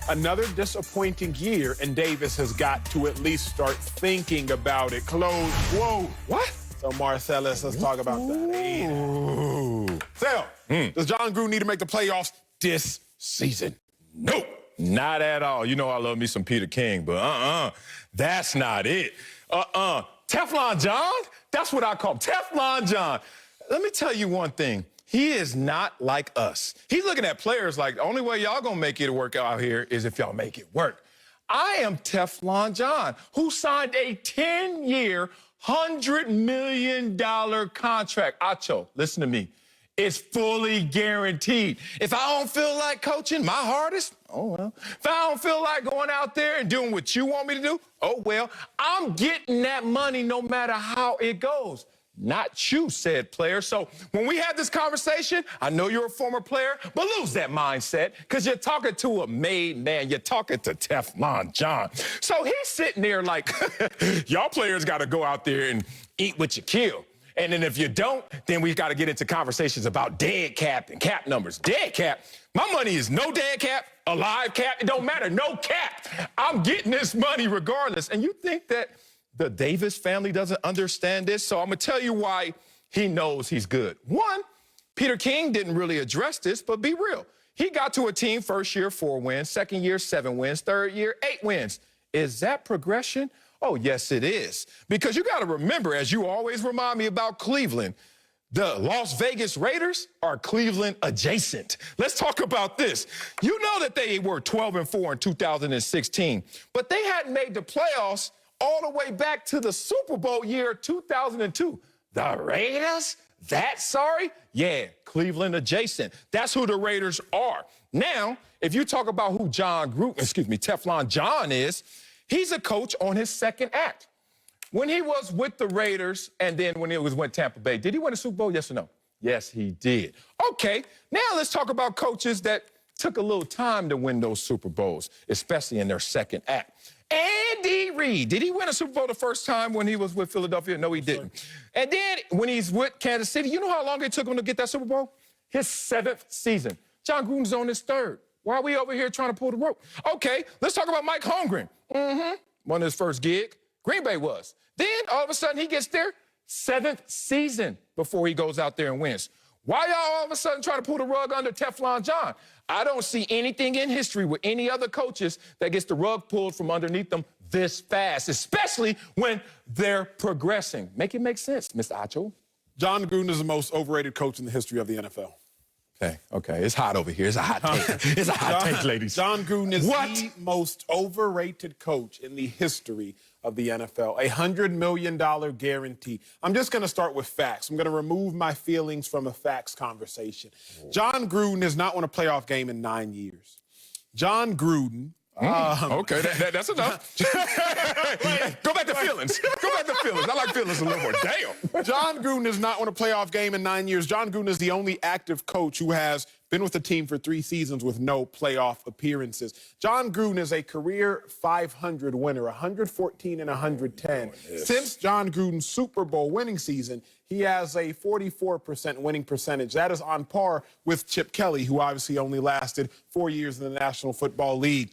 Another disappointing year, and Davis has got to at least start thinking about it. Close. Whoa. What? So, Marcellus, let's talk about that. Ooh. Sal, does Jon Gruden need to make the playoffs this season? Nope, not at all. You know I love me some Peter King, but that's not it. Teflon John? That's what I call him, Teflon John. Let me tell you one thing. He is not like us. He's looking at players like the only way y'all gonna make it work out here is if y'all make it work. I am Teflon John, who signed a 10-year, $100 million contract. Acho, listen to me. It's fully guaranteed. If I don't feel like coaching my hardest, oh well. If I don't feel like going out there and doing what you want me to do, oh well. I'm getting that money no matter how it goes. Not you, said player. So when we have this conversation, I know you're a former player, but lose that mindset because you're talking to a made man. You're talking to Teflon John. So he's sitting there like, y'all players got to go out there and eat what you kill. And then if you don't, then we've got to get into conversations about dead cap and cap numbers. Dead cap? My money is no dead cap, alive cap. It don't matter. No cap. I'm getting this money regardless. And you think that the Davis family doesn't understand this? So I'm going to tell you why he knows he's good. One, Peter King didn't really address this, but be real. He got to a team first year, 4 wins, second year, 7 wins, third year, 8 wins. Is that progression? Oh, yes, it is. Because you got to remember, as you always remind me about Cleveland, the Las Vegas Raiders are Cleveland adjacent. Let's talk about this. You know that they were 12-4 in 2016, but they hadn't made the playoffs all the way back to the Super Bowl year 2002. The Raiders? That sorry? Yeah, Cleveland adjacent. That's who the Raiders are. Now, if you talk about who Teflon John is, he's a coach on his second act. When he was with the Raiders and then when he was with Tampa Bay, did he win a Super Bowl, yes or no? Yes, he did. Okay, now let's talk about coaches that took a little time to win those Super Bowls, especially in their second act. Andy Reid, did he win a Super Bowl the first time when he was with Philadelphia? No, he didn't. And then when he's with Kansas City, you know how long it took him to get that Super Bowl? His 7th season. Jon Gruden's on his 3rd. Why are we over here trying to pull the rope? Okay, let's talk about Mike Holmgren. Won his first gig. Green Bay was. Then all of a sudden he gets there, 7th season before he goes out there and wins. Why y'all all of a sudden trying to pull the rug under Teflon John? I don't see anything in history with any other coaches that gets the rug pulled from underneath them this fast, especially when they're progressing. Make it make sense, Mr. Acho. Jon Gruden is the most overrated coach in the history of the NFL. Okay, it's hot over here. It's a hot take. It's a hot take, ladies. Jon Gruden is the most overrated coach in the history of the NFL. A $100 million guarantee. I'm just going to start with facts. I'm going to remove my feelings from a facts conversation. Jon Gruden has not won a playoff game in 9 years. Jon Gruden... okay, that's enough. Go back to feelings. Go back to feelings. I like feelings a little more. Damn. Jon Gruden has not won a playoff game in 9 years. Jon Gruden is the only active coach who has been with the team for 3 seasons with no playoff appearances. Jon Gruden is a career 500 winner, 114 and 110. Since Jon Gruden's Super Bowl winning season, he has a 44% winning percentage. That is on par with Chip Kelly, who obviously only lasted 4 years in the National Football League.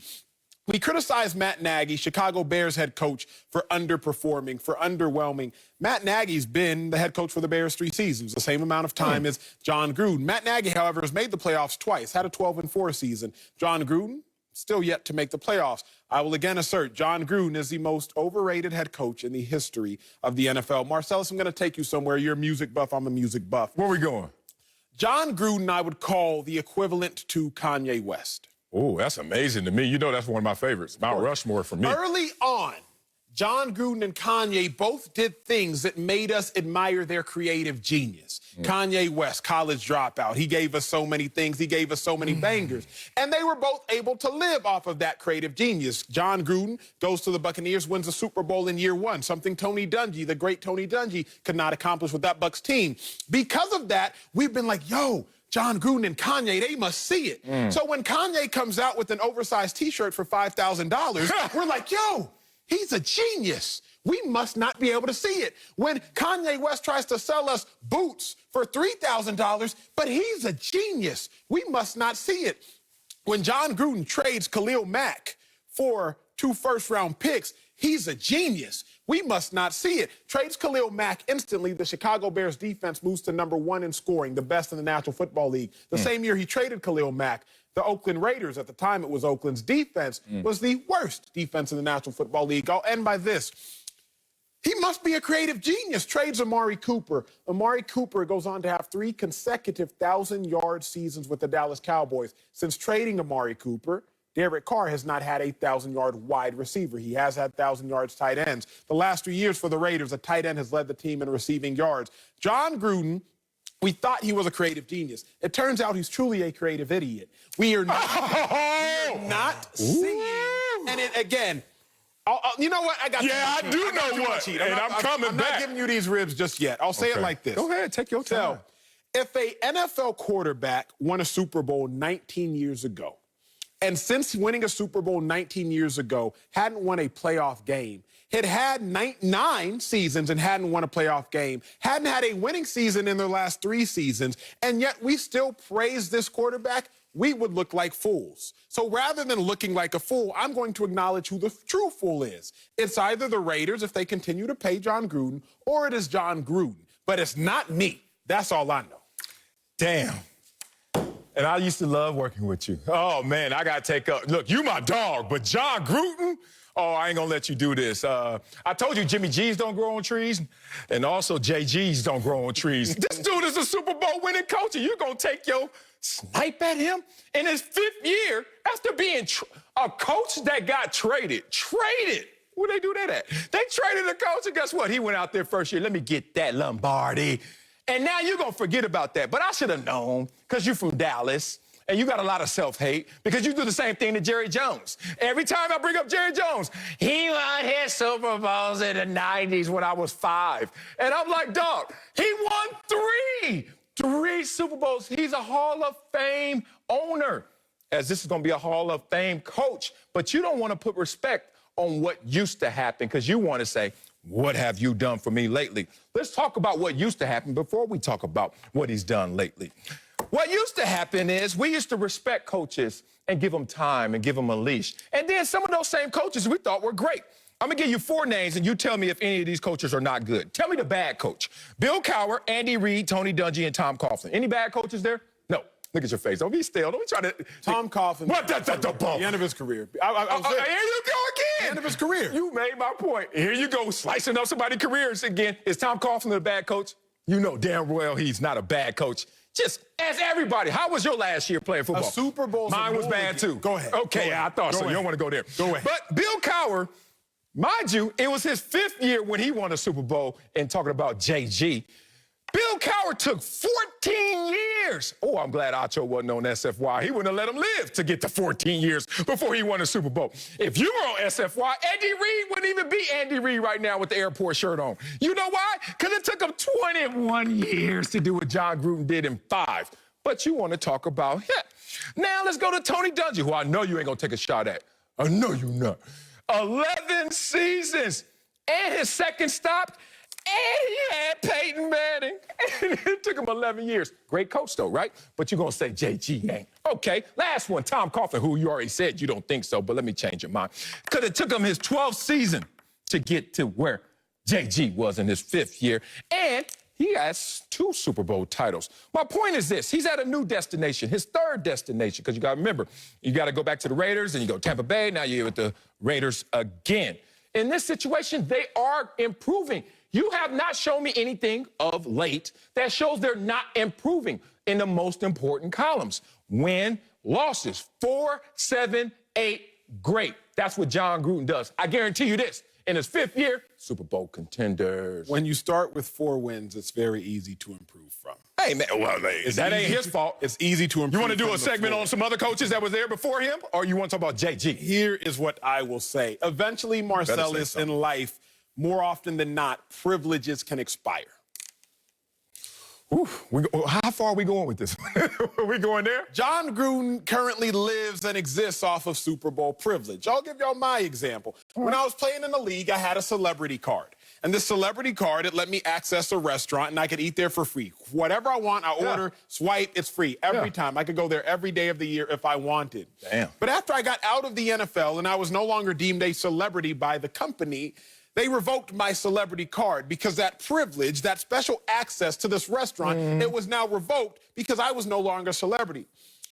We criticize Matt Nagy, Chicago Bears head coach, for underperforming, for underwhelming. Matt Nagy's been the head coach for the Bears 3 seasons, the same amount of time as Jon Gruden. Matt Nagy, however, has made the playoffs twice, had a 12-4 season. Jon Gruden, still yet to make the playoffs. I will again assert Jon Gruden is the most overrated head coach in the history of the NFL. Marcellus, I'm going to take you somewhere. You're a music buff. I'm a music buff. Where are we going? Jon Gruden I would call the equivalent to Kanye West. Oh, that's amazing to me. You know that's one of my favorites. Mount Rushmore for me. Early on, Jon Gruden and Kanye both did things that made us admire their creative genius. Kanye West, college dropout. He gave us so many things. He gave us so many bangers. And they were both able to live off of that creative genius. Jon Gruden goes to the Buccaneers, wins the Super Bowl in year 1, something Tony Dungy, the great Tony Dungy, could not accomplish with that Bucs team. Because of that, we've been like, yo, Jon Gruden and Kanye, they must see it. So when Kanye comes out with an oversized T-shirt for $5,000, we're like, yo, he's a genius. We must not be able to see it. When Kanye West tries to sell us boots for $3,000, but he's a genius, we must not see it. when Jon Gruden trades Khalil Mack for 2 first-round picks, he's a genius. We must not see it. Trades Khalil Mack instantly. The Chicago Bears defense moves to #1 in scoring, the best in the National Football League. The same year he traded Khalil Mack, the Oakland Raiders, at the time it was Oakland's defense, was the worst defense in the National Football League. I'll end by this. He must be a creative genius. Trades Amari Cooper. Amari Cooper goes on to have 3 consecutive 1,000-yard seasons with the Dallas Cowboys. Since trading Amari Cooper, Derek Carr has not had a 1,000-yard wide receiver. He has had 1,000 yards tight ends. The last 3 years for the Raiders, a tight end has led the team in receiving yards. Jon Gruden, we thought he was a creative genius. It turns out he's truly a creative idiot. We are not seeing, and it again. You know what? I got. Yeah, I do know what. And I'm coming back. I'm not giving you these ribs just yet. I'll say it like this. Go ahead, take your time. So, if a NFL quarterback won a Super Bowl 19 years ago, and since winning a Super Bowl 19 years ago, hadn't won a playoff game, had 9 seasons and hadn't won a playoff game, hadn't had a winning season in their last 3 seasons, and yet we still praise this quarterback, we would look like fools. So rather than looking like a fool, I'm going to acknowledge who the true fool is. It's either the Raiders, if they continue to pay Jon Gruden, or it is Jon Gruden. But it's not me. That's all I know. Damn. And I used to love working with you. Oh, man, I got to take up. Look, you my dog, but Jon Gruden? Oh, I ain't going to let you do this. I told you Jimmy G's don't grow on trees, and also JG's don't grow on trees. This dude is a Super Bowl winning coach, and you're going to take your snipe at him in his 5th year after being a coach that got traded. Traded. Where they do that at? They traded a coach, and guess what? He went out there first year. Let me get that Lombardi. And now you're going to forget about that. But I should have known, because you're from Dallas, and you got a lot of self-hate, because you do the same thing to Jerry Jones. Every time I bring up Jerry Jones, he won his Super Bowls in the 90s when I was 5. And I'm like, dog, he won 3 Super Bowls. He's a Hall of Fame owner, as this is going to be a Hall of Fame coach. But you don't want to put respect on what used to happen, because you want to say, what have you done for me lately? Let's talk about what used to happen before we talk about what he's done lately. What used to happen is we used to respect coaches and give them time and give them a leash. And then some of those same coaches we thought were great. I'm going to give you 4 names, and you tell me if any of these coaches are not good. Tell me the bad coach. Bill Cowher, Andy Reid, Tony Dungy, and Tom Coughlin. Any bad coaches there? No. Look at your face. Don't be stale. Don't be trying to... Tom Coughlin. What? That's the bump. The end of his career. Here you go again. The end of his career. You made my point. Here you go, slicing up somebody's careers again. Is Tom Coughlin a bad coach? You know damn well he's not a bad coach. Just ask everybody. How was your last year playing football? A Super Bowl. Mine was bad, too. Go ahead. Okay, go ahead. I thought so. You don't want to go there. Go ahead. But Bill Cowher, mind you, it was his 5th year when he won a Super Bowl, and talking about JG. Bill Cowher took 14 years. Oh, I'm glad Acho wasn't on SFY. He wouldn't have let him live to get to 14 years before he won a Super Bowl. If you were on SFY, Andy Reid wouldn't even be Andy Reid right now with the airport shirt on. You know why? Because it took him 21 years to do what Jon Gruden did in 5. But you want to talk about him. Now let's go to Tony Dungy, who I know you ain't going to take a shot at. I know you're not. 11 seasons. And his second stop, and he had Peyton Manning. And it took him 11 years. Great coach, though, right? But you're going to say JG ain't. Okay, last one, Tom Coughlin, who you already said you don't think so, but let me change your mind. Because it took him his 12th season to get to where JG was in his 5th year. And he has 2 Super Bowl titles. My point is this. He's at a new destination, his 3rd destination, because you got to remember, you got to go back to the Raiders, and you go Tampa Bay, now you're with the Raiders again. In this situation, they are improving. You have not shown me anything of late that shows they're not improving in the most important columns. Win, losses, 4, 7, 8, great. That's what Jon Gruden does. I guarantee you this. In his 5th year, Super Bowl contenders. When you start with 4 wins, it's very easy to improve from. Hey, man, well, that ain't his fault. It's easy to improve. You want to do a segment on some other coaches that was there before him, or you want to talk about JG? Here is what I will say. Eventually, Marcellus, in life, more often than not, privileges can expire. Ooh, how far are we going with this? Are we going there? Jon Gruden currently lives and exists off of Super Bowl privilege. I'll give y'all my example. When I was playing in the league, I had a celebrity card. And this celebrity card, it let me access a restaurant, and I could eat there for free. Whatever I want, I order, swipe, it's free every time. I could go there every day of the year if I wanted. Damn. But after I got out of the NFL and I was no longer deemed a celebrity by the company, they revoked my celebrity card because that privilege, that special access to this restaurant, it was now revoked because I was no longer a celebrity.